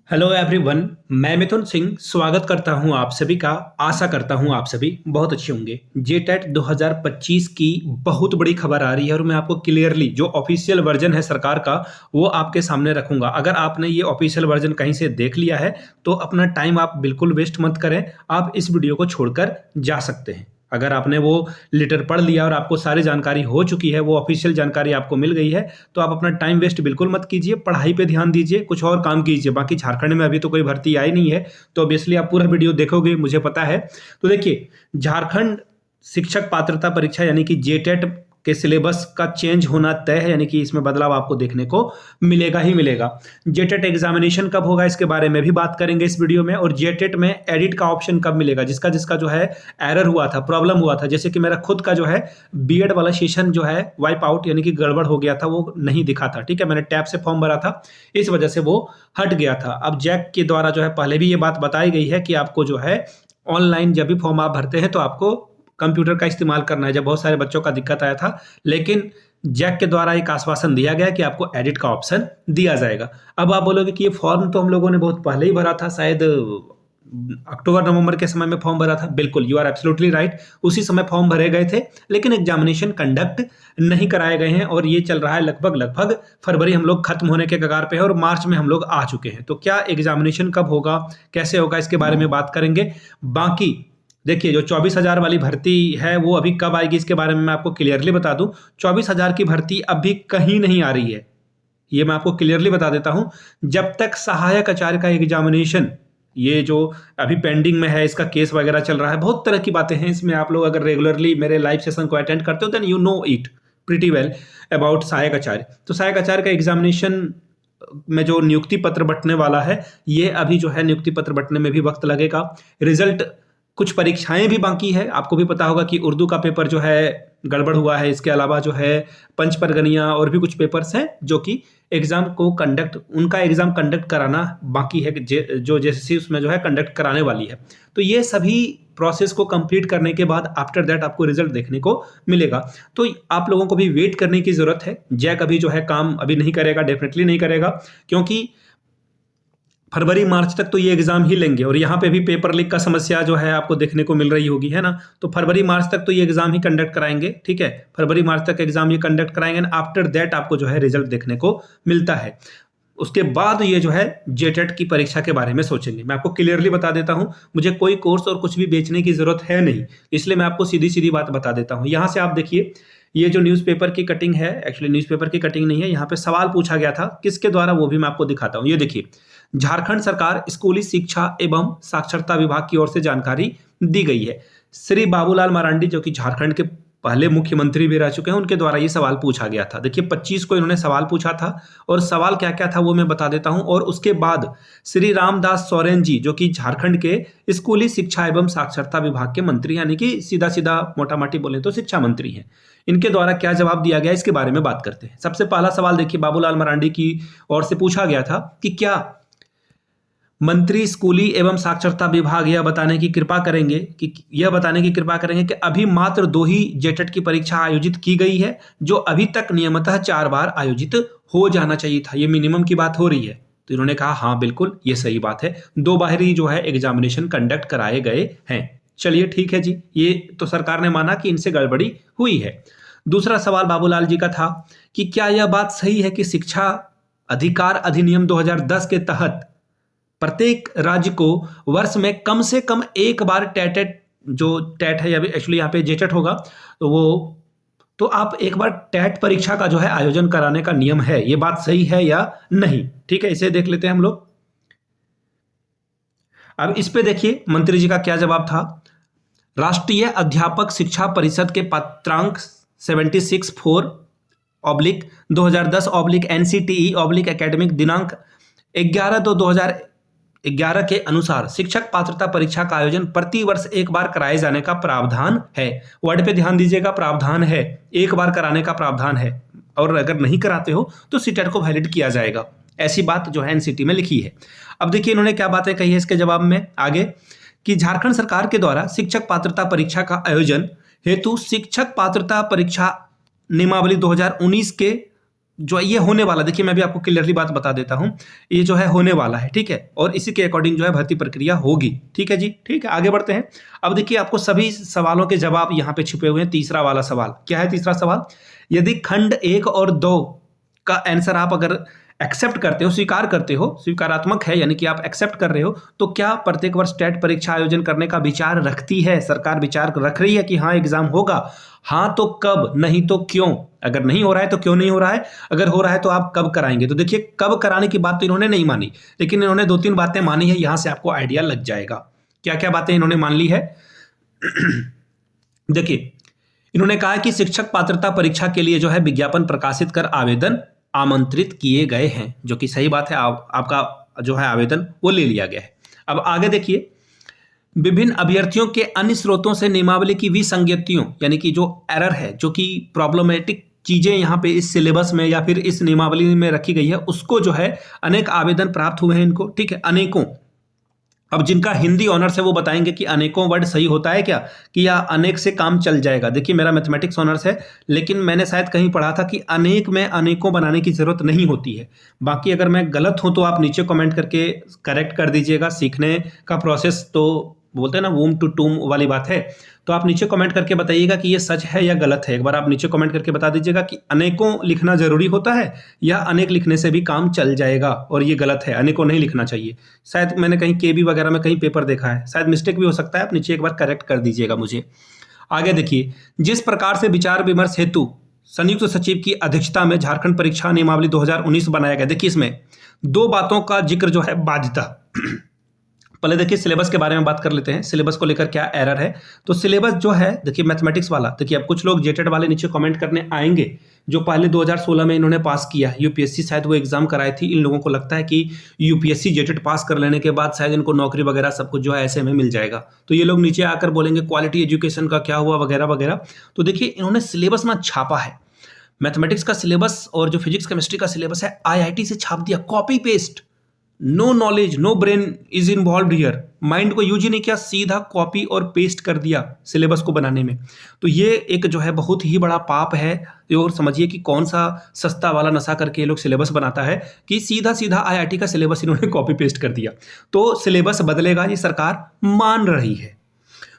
Hello everyone. मैं मिथुन सिंह स्वागत करता हूं आप सभी का। आशा करता हूं आप सभी बहुत अच्छे होंगे। जेटेट 2025 की बहुत बड़ी खबर आ रही है और मैं आपको क्लियरली जो ऑफिशियल वर्जन है सरकार का वो आपके सामने रखूंगा। अगर आपने ये ऑफिशियल वर्जन कहीं से देख लिया है तो अपना टाइम आप बिल्कुल वेस्ट मत करें। आप इस वीडियो को छोड़कर जा सकते हैं। अगर आपने वो लेटर पढ़ लिया और आपको सारी जानकारी हो चुकी है, वो ऑफिशियल जानकारी आपको मिल गई है, तो आप अपना टाइम वेस्ट बिल्कुल मत कीजिए। पढ़ाई पे ध्यान दीजिए, कुछ और काम कीजिए। बाकी झारखंड में अभी तो कोई भर्ती आई नहीं है, तो ऑब्वियसली आप पूरा वीडियो देखोगे, मुझे पता है। तो देखिए, झारखंड शिक्षक पात्रता परीक्षा यानी कि जेटेट के सिलेबस का चेंज होना तय है, यानी कि इसमें बदलाव आपको देखने को मिलेगा ही मिलेगा। जेटेट एग्जामिनेशन कब होगा इसके बारे में भी बात करेंगे इस वीडियो में। और जेटेट में एडिट का ऑप्शन कब मिलेगा, जिसका जिसका जो है एरर हुआ था, प्रॉब्लम हुआ था, जैसे कि मेरा खुद का जो है बीएड वाला सेशन जो है वाइप आउट यानी कि गड़बड़ हो गया था, वो नहीं दिखा था। ठीक है, मैंने टैब से फॉर्म भरा था, इस वजह से वो हट गया था। अब जैक के द्वारा जो है पहले भी ये बात बताई गई है कि आपको जो है ऑनलाइन जब भी फॉर्म आप भरते हैं तो आपको कंप्यूटर का इस्तेमाल करना है। जब बहुत सारे बच्चों का दिक्कत आया था, लेकिन जैक के द्वारा एक आश्वासन दिया गया कि आपको एडिट का ऑप्शन दिया जाएगा। अब आप बोलोगे कि ये फॉर्म तो हम लोगों ने बहुत पहले ही भरा था, शायद अक्टूबर नवंबर के समय में फॉर्म भरा था। बिल्कुल, यू आर एब्सोल्युटली राइट, उसी समय फॉर्म भरे गए थे, लेकिन एग्जामिनेशन कंडक्ट नहीं कराए गए हैं। और ये चल रहा है लगभग लगभग फरवरी हम लोग खत्म होने के कगार पे है और मार्च में हम लोग आ चुके हैं। तो क्या एग्जामिनेशन कब होगा, कैसे होगा, इसके बारे में बात करेंगे। बाकी देखिए, जो 24,000 वाली भर्ती है वो अभी कब आएगी इसके बारे में मैं आपको क्लियरली बता दूं। 24,000 की भर्ती अभी कहीं नहीं आ रही है, ये मैं आपको क्लियरली बता देता हूं। जब तक सहायक आचार्य का एग्जामिनेशन ये जो अभी पेंडिंग में है, इसका केस वगैरह चल रहा है, बहुत तरह की बातें हैं इसमें। आप लोग अगर रेगुलरली मेरे लाइव सेशन को अटेंड करते हो then you know it pretty well about सहायक आचार्य। तो सहायक आचार्य का एग्जामिनेशन में जो नियुक्ति पत्र बंटने वाला है, ये अभी जो है नियुक्ति पत्र बंटने में भी वक्त लगेगा। रिजल्ट, कुछ परीक्षाएं भी बाकी है। आपको भी पता होगा कि उर्दू का पेपर जो है गड़बड़ हुआ है, इसके अलावा जो है पंच परगनिया और भी कुछ पेपर्स हैं जो कि एग्जाम को कंडक्ट, उनका एग्जाम कंडक्ट कराना बाकी है, जो जेएसएससी उसमें जो है कंडक्ट कराने वाली है। तो ये सभी प्रोसेस को कंप्लीट करने के बाद आफ्टर दैट आपको रिजल्ट देखने को मिलेगा। तो आप लोगों को भी वेट करने की जरूरत है। जैक अभी जो है काम अभी नहीं करेगा, डेफिनेटली नहीं करेगा, क्योंकि फरवरी मार्च तक तो ये एग्जाम ही लेंगे। और यहाँ पे भी पेपर लीक का समस्या जो है आपको देखने को मिल रही होगी, है ना। तो फरवरी मार्च तक तो ये एग्जाम ही कंडक्ट कराएंगे। ठीक है, फरवरी मार्च तक एग्जाम ये कंडक्ट कराएंगे, आफ्टर दैट आपको जो है रिजल्ट देखने को मिलता है। उसके बाद ये जो है जेटेट की परीक्षा के बारे में सोचेंगे। मैं आपको क्लियरली बता देता हूं, मुझे कोई कोर्स और कुछ भी बेचने की जरूरत है नहीं, इसलिए मैं आपको सीधी सीधी बात बता देता हूं। यहां से आप देखिए, ये जो न्यूज़पेपर की कटिंग है, एक्चुअली न्यूज़पेपर की कटिंग नहीं है, यहाँ पे सवाल पूछा गया था, किसके द्वारा वो भी मैं आपको दिखाता हूँ। ये देखिए, झारखंड सरकार स्कूली शिक्षा एवं साक्षरता विभाग की ओर से जानकारी दी गई है। श्री बाबूलाल मरांडी जो कि झारखंड के पहले मुख्यमंत्री भी रह चुके हैं, उनके द्वारा ये सवाल पूछा गया था। देखिए 25 को इन्होंने सवाल पूछा था और सवाल क्या क्या था वो मैं बता देता हूं। और उसके बाद श्री रामदास सोरेन जी जो कि झारखंड के स्कूली शिक्षा एवं साक्षरता विभाग के मंत्री, यानी कि सीधा सीधा मोटा माटी बोले तो शिक्षा मंत्री हैं, इनके द्वारा क्या जवाब दिया गया इसके बारे में बात करते हैं। सबसे पहला सवाल देखिए, बाबूलाल मरांडी की ओर से पूछा गया था कि क्या मंत्री स्कूली एवं साक्षरता विभाग यह बताने की कृपा करेंगे कि अभी मात्र 2 ही जेटेट की परीक्षा आयोजित की गई है, जो अभी तक नियमतः 4 बार आयोजित हो जाना चाहिए था। ये मिनिमम की बात हो रही है। तो इन्होंने कहा हाँ बिल्कुल ये सही बात है, 2 बार ही जो है एग्जामिनेशन कंडक्ट कराए गए हैं। चलिए ठीक है जी, ये तो सरकार ने माना कि इनसे गड़बड़ी हुई है। दूसरा सवाल बाबूलाल जी का था कि क्या यह बात सही है कि शिक्षा अधिकार अधिनियम 2010 के तहत प्रत्येक राज्य को वर्ष में कम से कम एक बार टेट, जो टेट है एक्चुअली यहाँ पे जेटेट होगा, तो वो तो आप एक बार टेट परीक्षा का जो है आयोजन कराने का नियम है, ये बात सही है या नहीं। ठीक है, इसे देख लेते हैं हम लोग। अब इस पे देखिए मंत्री जी का क्या जवाब था। राष्ट्रीय अध्यापक शिक्षा परिषद के पत्रांक 76/4/2010 NCTE एकेडमिक दिनांक 11/2/2011 के अनुसार शिक्षक पात्रता परीक्षा का आयोजन प्रति वर्ष एक बार कराए जाने का प्रावधान है। वर्ड पे ध्यान दीजिएगा, प्रावधान है, एक बार कराने का प्रावधान है, और अगर नहीं कराते हो तो सीटेट को वैलिड किया जाएगा। ऐसी बात जो है एनसीटी में लिखी है। अब देखिए इन्होंने क्या बातें कही है इसके जवाब में आगे, कि झारखंड सरकार के द्वारा शिक्षक पात्रता परीक्षा का आयोजन हेतु शिक्षक पात्रता परीक्षा नियमावली 2019 के जो ये होने वाला, देखिए मैं भी आपको क्लियरली बात बता देता हूं, ये जो है होने वाला है, ठीक है, और इसी के अकॉर्डिंग जो है भर्ती प्रक्रिया होगी। ठीक है जी, ठीक है, आगे बढ़ते हैं। अब देखिए आपको सभी सवालों के जवाब यहाँ पे छुपे हुए हैं। तीसरा वाला सवाल क्या है? तीसरा सवाल, यदि खंड 1 और 2 का आंसर आप अगर एक्सेप्ट करते हो, स्वीकार करते हो, स्वीकारात्मक है यानी कि आप एक्सेप्ट कर रहे हो, तो क्या प्रत्येक वर्ष टेट परीक्षा आयोजन करने का विचार रखती है? सरकार विचार रख रही है कि हाँ एग्जाम होगा? हाँ तो कब, नहीं तो क्यों? अगर नहीं हो रहा है तो क्यों नहीं हो रहा है, अगर हो रहा है तो आप कब कराएंगे? तो देखिए कब कराने की बात तो इन्होंने नहीं मानी, लेकिन इन्होंने 2-3 बातें मानी है, यहां से आपको आइडिया लग जाएगा क्या क्या बातें इन्होंने मान ली है। देखिए इन्होंने कहा कि शिक्षक पात्रता परीक्षा के लिए जो है विज्ञापन प्रकाशित कर आवेदन आमंत्रित किए गए हैं, जो कि सही बात है, आपका जो है आवेदन वो ले लिया गया है। अब आगे देखिए, विभिन्न अभ्यर्थियों के अन्य स्रोतों से नियमावली की विसंगतियों यानी कि जो एरर है, जो कि प्रॉब्लमेटिक चीजें यहाँ पे इस सिलेबस में या फिर इस नियमावली में रखी गई है, उसको जो है अनेक आवेदन प्राप्त हुए हैं इनको, ठीक है, अनेकों। अब जिनका हिंदी ऑनर्स है वो बताएंगे कि अनेकों वर्ड सही होता है क्या, कि या अनेक से काम चल जाएगा। देखिए मेरा मैथमेटिक्स ऑनर्स है, लेकिन मैंने शायद कहीं पढ़ा था कि अनेक में अनेकों बनाने की जरूरत नहीं होती है। बाकी अगर मैं गलत हूं तो आप नीचे कमेंट करके करेक्ट कर दीजिएगा। सीखने का प्रोसेस तो बोलते हैं ना, वूम टू टूम वाली बात है, तो आप नीचे कमेंट करके बताइएगा कि ये सच है या गलत है। एक बार आप नीचे कमेंट करके बता दीजिएगा कि अनेकों लिखना जरूरी होता है या अनेक लिखने से भी काम चल जाएगा, और ये गलत है, अनेकों नहीं लिखना चाहिए। शायद मैंने कहीं केबी वगैरह में कहीं पेपर देखा है, शायद मिस्टेक भी हो सकता है, आप नीचे एक बार करेक्ट कर दीजिएगा मुझे। आगे देखिए, जिस प्रकार से विचार विमर्श हेतु संयुक्त सचिव की अध्यक्षता में झारखंड परीक्षा नियमावली 2019 बनाया गया। देखिए इसमें 2 बातों का जिक्र जो है, बाध्यता। पहले देखिए सिलेबस के बारे में बात कर लेते हैं, सिलेबस को लेकर क्या एरर है। तो सिलेबस जो है देखिए मैथमेटिक्स वाला, देखिए अब कुछ लोग जेटेड वाले नीचे कमेंट करने आएंगे, जो पहले 2016 में इन्होंने पास किया, यूपीएससी शायद वो एग्जाम कराई थी। इन लोगों को लगता है कि यूपीएससी जेटेड पास कर लेने के बाद शायद इनको नौकरी वगैरह सब कुछ जो है ऐसे में मिल जाएगा, तो ये लोग नीचे आकर बोलेंगे क्वालिटी एजुकेशन का क्या हुआ वगैरह वगैरह। तो देखिए इन्होंने सिलेबस में छापा है, मैथमेटिक्स का सिलेबस और जो फिजिक्स केमिस्ट्री का सिलेबस है आईआईटी से छाप दिया, copy paste, no knowledge no brain is involve here, mind को यूज ही नहीं किया, सीधा कॉपी और पेस्ट कर दिया सिलेबस को बनाने में। तो ये एक जो है बहुत ही बड़ा पाप है। और समझिए कि कौन सा सस्ता वाला नशा करके ये लोग सिलेबस बनाता है कि सीधा सीधा आईआईटी का सिलेबस इन्होंने कॉपी पेस्ट कर दिया। तो सिलेबस बदलेगा, ये सरकार मान रही है।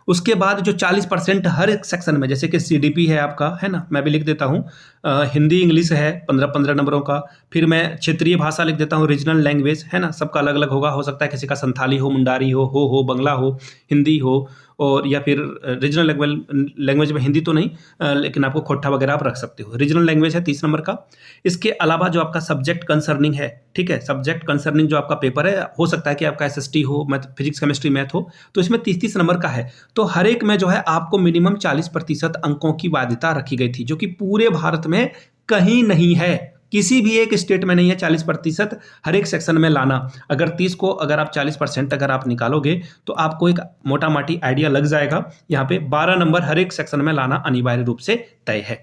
उसके बाद जो 40% हर एक सेक्शन में, जैसे कि सीडीपी है आपका, है ना, मैं भी लिख देता हूँ, हिंदी इंग्लिश है 15-15 नंबरों का, फिर मैं क्षेत्रीय भाषा लिख देता हूँ, रीजनल लैंग्वेज, है ना, सबका अलग अलग होगा, हो सकता है किसी का संथाली हो, मुंडारी हो बंगला हो, हिंदी हो, और या फिर रीजनल लैंग्वेज में हिंदी तो नहीं, लेकिन आपको खोट्टा वगैरह आप रख सकते हो। रीजनल लैंग्वेज है 30 नंबर का। इसके अलावा जो आपका सब्जेक्ट कंसर्निंग है, ठीक है, सब्जेक्ट कंसर्निंग जो आपका पेपर है, हो सकता है कि आपका एसएसटी हो, मैथ फिजिक्स केमिस्ट्री मैथ हो, तो इसमें 30-30 नंबर का है। तो हर एक में जो है आपको मिनिमम 40% अंकों की बाध्यता रखी गई थी, जो कि पूरे भारत में कहीं नहीं है, किसी भी एक स्टेट में नहीं है 40% हर एक सेक्शन में लाना। अगर 30 को अगर आप 40% अगर आप निकालोगे तो आपको एक मोटा माटी आइडिया लग जाएगा। यहाँ पे 12 नंबर हर एक सेक्शन में लाना अनिवार्य रूप से तय है।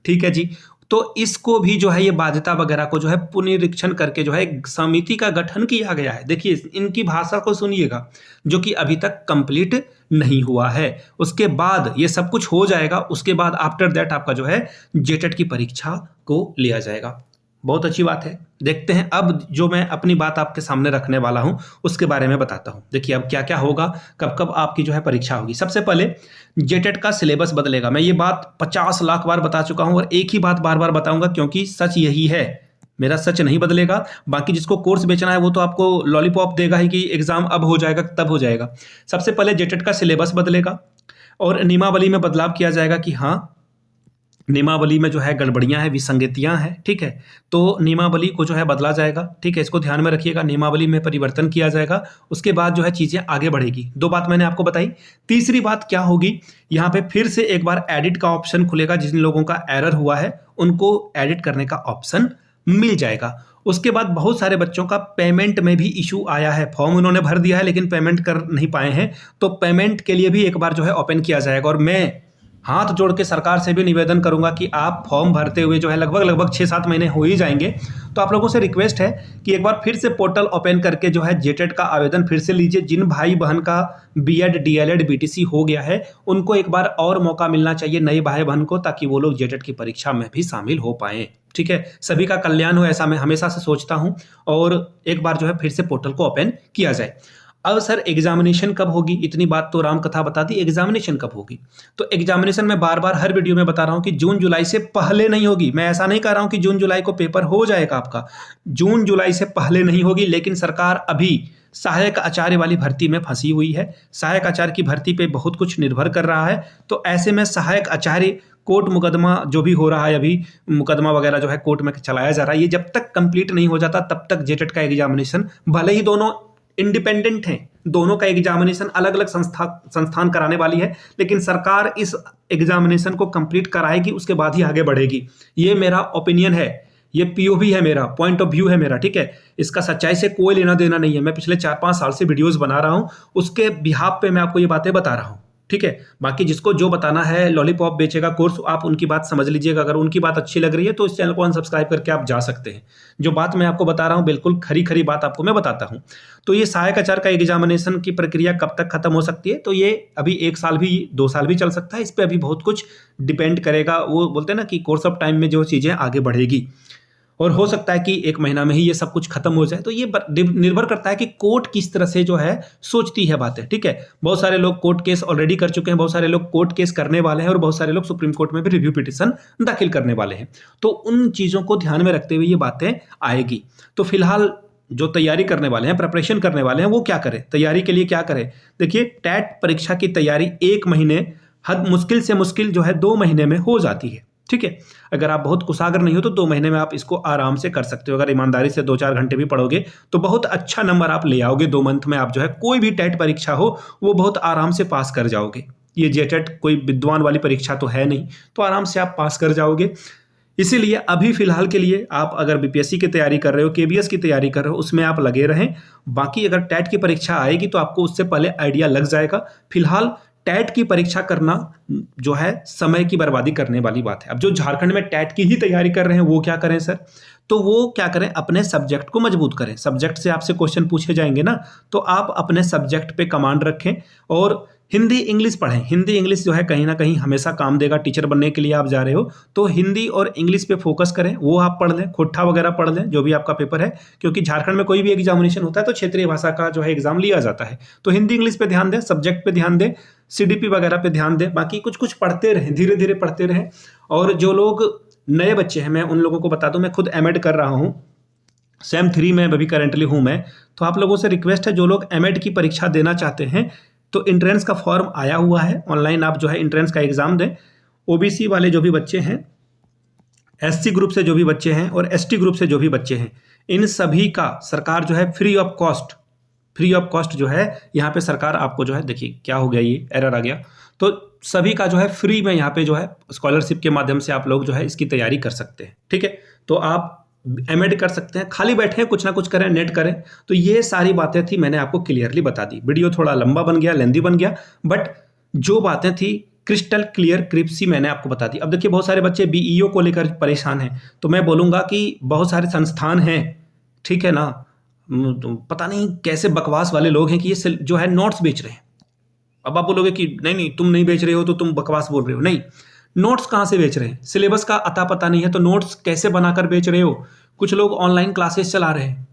ठीक है जी, तो इसको भी जो है ये बाध्यता वगैरह को जो है पुनरीक्षण करके जो है एक समिति का गठन किया गया है। देखिए इनकी भाषा को सुनिएगा, जो कि अभी तक कंप्लीट नहीं हुआ है। उसके बाद ये सब कुछ हो जाएगा, उसके बाद आफ्टर दैट आपका जो है जेटेट की परीक्षा को लिया जाएगा। बहुत अच्छी बात है। देखते हैं अब जो मैं अपनी बात आपके सामने रखने वाला हूं उसके बारे में बताता हूं। देखिए अब क्या क्या होगा, कब कब आपकी जो है परीक्षा होगी। सबसे पहले जेटेट का सिलेबस बदलेगा। मैं ये बात 50 लाख बार बता चुका हूं और एक ही बात बार बार बताऊंगा, क्योंकि सच यही है, मेरा सच नहीं बदलेगा। बाकी जिसको कोर्स बेचना है वो तो आपको लॉलीपॉप देगा ही कि एग्जाम अब हो जाएगा तब हो जाएगा। सबसे पहले जेटेट का सिलेबस बदलेगा और नियमावली में बदलाव किया जाएगा कि हाँ नियमावली में जो है गड़बड़ियां हैं, विसंगतियां हैं, ठीक है, तो नियमावली को जो है बदला जाएगा। ठीक है, इसको ध्यान में रखिएगा, नियमावली में परिवर्तन किया जाएगा। उसके बाद जो है चीजें आगे बढ़ेगी। 2 बात मैंने आपको बताई। तीसरी बात क्या होगी, यहाँ पे फिर से एक बार एडिट का ऑप्शन खुलेगा। जिन लोगों का एरर हुआ है उनको एडिट करने का ऑप्शन मिल जाएगा। उसके बाद बहुत सारे बच्चों का पेमेंट में भी इशू आया है, फॉर्म उन्होंने भर दिया है लेकिन पेमेंट कर नहीं पाए हैं, तो पेमेंट के लिए भी एक बार जो है ओपन किया जाएगा। और मैं हाथ जोड़ के सरकार से भी निवेदन करूंगा कि आप फॉर्म भरते हुए जो है लगभग 6-7 महीने हो ही जाएंगे, तो आप लोगों से रिक्वेस्ट है कि एक बार फिर से पोर्टल ओपन करके जो है जेटेट का आवेदन फिर से लीजिए। जिन भाई बहन का बीएड, डीएलएड, बीटीसी हो गया है, उनको एक बार और मौका मिलना चाहिए नए भाई बहन को, ताकि वो लोग जेटेट की परीक्षा में भी शामिल हो पाए। ठीक है, सभी का कल्याण हो, ऐसा मैं हमेशा से सोचता हूं। और एक बार जो है फिर से पोर्टल को ओपन किया जाए। अब सर एग्जामिनेशन कब होगी? इतनी बात तो राम कथा बता दी, एग्जामिनेशन कब होगी? तो एग्जामिनेशन में बार बार हर वीडियो में बता रहा हूं कि जून जुलाई से पहले नहीं होगी। मैं ऐसा नहीं कह रहा हूं कि जून जुलाई को पेपर हो जाएगा आपका, जून जुलाई से पहले नहीं होगी। लेकिन सरकार अभी सहायक आचार्य वाली भर्ती में फंसी हुई है। सहायक आचार्य की भर्ती पे बहुत कुछ निर्भर कर रहा है। तो ऐसे में सहायक आचार्य कोर्ट मुकदमा जो भी हो रहा है, अभी मुकदमा वगैरह जो है कोर्ट में चलाया जा रहा है, ये जब तक कंप्लीट नहीं हो जाता तब तक जेटेट का एग्जामिनेशन, भले ही दोनों इंडिपेंडेंट हैं, दोनों का एग्जामिनेशन अलग अलग संस्थान कराने वाली है, लेकिन सरकार इस एग्जामिनेशन को कंप्लीट कराएगी, उसके बाद ही आगे बढ़ेगी। ये मेरा ओपिनियन है, ये पीओवी है, मेरा पॉइंट ऑफ व्यू है मेरा। ठीक है, इसका सच्चाई से कोई लेना देना नहीं है। मैं पिछले 4-5 साल से वीडियोस बना रहा हूं, उसके बिहाफ पे मैं आपको ये बातें बता रहा हूं। ठीक है, बाकी जिसको जो बताना है, लॉलीपॉप बेचेगा कोर्स, आप उनकी बात समझ लीजिएगा। अगर उनकी बात अच्छी लग रही है तो इस चैनल को अनसब्सक्राइब करके आप जा सकते हैं। जो बात मैं आपको बता रहा हूं बिल्कुल खरी खरी बात आपको मैं बताता हूं। तो ये सहायक आचार्य का एग्जामिनेशन की प्रक्रिया कब तक खत्म हो सकती है? तो ये अभी 1 साल भी 2 साल भी चल सकता है। इस पर अभी बहुत कुछ डिपेंड करेगा। वो बोलते हैं ना कि कोर्स ऑफ टाइम में जो चीज़ें आगे बढ़ेगी, और हो सकता है कि 1 महीना में ही ये सब कुछ खत्म हो जाए। तो ये निर्भर करता है कि कोर्ट किस तरह से जो है सोचती है बातें। ठीक है, बहुत सारे लोग कोर्ट केस ऑलरेडी कर चुके हैं, बहुत सारे लोग कोर्ट केस करने वाले हैं, और बहुत सारे लोग सुप्रीम कोर्ट में भी रिव्यू पिटीशन दाखिल करने वाले हैं। तो उन चीज़ों को ध्यान में रखते हुए ये बातें आएगी। तो फिलहाल जो तैयारी करने वाले हैं, प्रिपरेशन करने वाले हैं, वो क्या करें? तैयारी के लिए क्या करें? देखिए, टैट परीक्षा की तैयारी 1 महीने, हद मुश्किल से मुश्किल जो है 2 महीने में हो जाती है। ठीक है, अगर आप बहुत कुशागर नहीं हो तो 2 महीने में आप इसको आराम से कर सकते हो। अगर ईमानदारी से 2-4 घंटे भी पढ़ोगे तो बहुत अच्छा नंबर आप ले आओगे। 2 मंथ में आप जो है कोई भी टेट परीक्षा हो वो बहुत आराम से पास कर जाओगे। ये जेटेट कोई विद्वान वाली परीक्षा तो है नहीं, तो आराम से आप पास कर जाओगे। इसीलिए अभी फिलहाल के लिए आप अगर बीपीएससी की तैयारी कर रहे हो, केबीएस की तैयारी कर रहे हो, उसमें आप लगे रहें। बाकी अगर टैट की परीक्षा आएगी तो आपको उससे पहले आइडिया लग जाएगा। फिलहाल टैट की परीक्षा करना जो है समय की बर्बादी करने वाली बात है। अब जो झारखंड में टैट की ही तैयारी कर रहे हैं वो क्या करें सर? तो वो क्या करें, अपने सब्जेक्ट को मजबूत करें। सब्जेक्ट से आपसे क्वेश्चन पूछे जाएंगे ना, तो आप अपने सब्जेक्ट पे कमांड रखें और हिंदी इंग्लिश पढ़ें। हिंदी इंग्लिश जो है कहीं ना कहीं हमेशा काम देगा। टीचर बनने के लिए आप जा रहे हो तो हिंदी और इंग्लिश पे फोकस करें, वो आप पढ़ लें, खोट्ठा वगैरह पढ़ लें, जो भी आपका पेपर है। क्योंकि झारखंड में कोई भी एग्जामिनेशन होता है तो क्षेत्रीय भाषा का जो है एग्जाम लिया जाता है। तो हिंदी इंग्लिश पे ध्यान दें, सब्जेक्ट पे ध्यान दें, सीडीपी वगैरह पे ध्यान दें। बाकी कुछ कुछ पढ़ते रहें, धीरे धीरे पढ़ते रहें। और जो लोग नए बच्चे हैं, मैं उन लोगों को बता दूं, मैं खुद एमएड कर रहा हूँ, सेम 3 में अभी करेंटली हूँ मैं। तो आप लोगों से रिक्वेस्ट है, जो लोग एमएड की परीक्षा देना चाहते हैं तो एंट्रेंस का फॉर्म आया हुआ है ऑनलाइन, आप जो है एंट्रेंस का एग्जाम दें। ओबीसी वाले जो भी बच्चे हैं, एससी ग्रुप से जो भी बच्चे हैं और एसटी ग्रुप से जो भी बच्चे हैं, इन सभी का सरकार जो है फ्री ऑफ कॉस्ट जो है यहाँ पे सरकार आपको जो है, देखिए क्या हो गया, ये एरर आ गया। तो सभी का जो है फ्री में यहाँ पे जो है स्कॉलरशिप के माध्यम से आप लोग जो है इसकी तैयारी कर सकते हैं। ठीक है, तो आप एमएड कर सकते हैं, खाली बैठे कुछ ना कुछ करें, नेट करें। तो ये सारी बातें थी, मैंने आपको क्लियरली बता दी। वीडियो थोड़ा लंबा बन गया, लेंदी बन गया, बट जो बातें थी क्रिस्टल क्लियर क्रिप्सी मैंने आपको बता दी। अब देखिए, बहुत सारे बच्चे बीईओ को लेकर परेशान हैं, तो मैं बोलूँगा कि बहुत सारे संस्थान हैं, ठीक है ना, तो पता नहीं कैसे बकवास वाले लोग हैं कि ये जो है नोट्स बेच रहे हैं। अब आप बोलोगे कि नहीं नहीं तुम नहीं बेच रहे हो तो तुम बकवास बोल रहे हो। नहीं, नोट्स कहाँ से बेच रहे हैं? सिलेबस का अता पता नहीं है तो नोट्स कैसे बनाकर बेच रहे हो? कुछ लोग ऑनलाइन क्लासेस चला रहे हैं,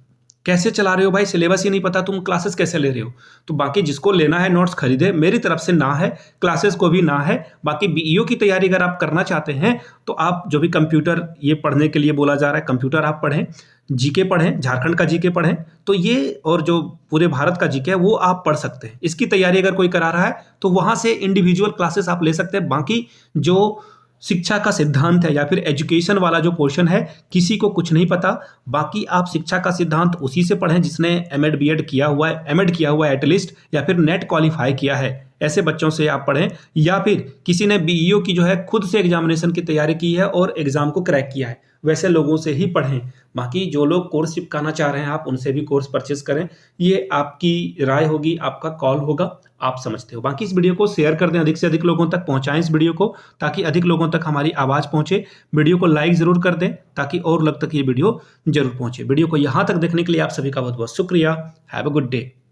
कैसे चला रहे हो भाई? सिलेबस ही नहीं पता, तुम क्लासेस कैसे ले रहे हो? तो बाकी जिसको लेना है नोट्स खरीदे, मेरी तरफ से ना है, क्लासेस को भी ना है। बाकी बीईओ की तैयारी अगर आप करना चाहते हैं तो आप जो भी कंप्यूटर ये पढ़ने के लिए बोला जा रहा है, कंप्यूटर आप पढ़ें, जीके पढ़ें, झारखंड का जीके पढ़ें, तो ये और जो पूरे भारत का जीके है वो आप पढ़ सकते हैं। इसकी तैयारी अगर कोई करा रहा है तो वहाँ से इंडिविजुअल क्लासेस आप ले सकते हैं। बाकी जो शिक्षा का सिद्धांत है या फिर एजुकेशन वाला जो पोर्शन है, किसी को कुछ नहीं पता। बाकी आप शिक्षा का सिद्धांत उसी से पढ़ें जिसने एमएड बीएड किया हुआ है, एमएड किया हुआ है एटलीस्ट, या फिर नेट क्वालिफाई किया है, ऐसे बच्चों से आप पढ़ें। या फिर किसी ने बीईओ की जो है खुद से एग्जामिनेशन की तैयारी की है और एग्जाम को क्रैक किया है, वैसे लोगों से ही पढ़ें। बाकी जो लोग कोर्स चिपकाना चाह रहे हैं आप उनसे भी कोर्स परचेस करें। ये आपकी राय होगी, आपका कॉल होगा। आप समझते हो। बाकी इस वीडियो को शेयर कर दें, अधिक से अधिक लोगों तक पहुंचाएं इस वीडियो को, ताकि अधिक लोगों तक हमारी आवाज़ पहुंचे। वीडियो को लाइक ज़रूर कर दें ताकि और लोग तक ये वीडियो जरूर पहुंचे। वीडियो को यहाँ तक देखने के लिए आप सभी का बहुत बहुत शुक्रिया। Have a good day.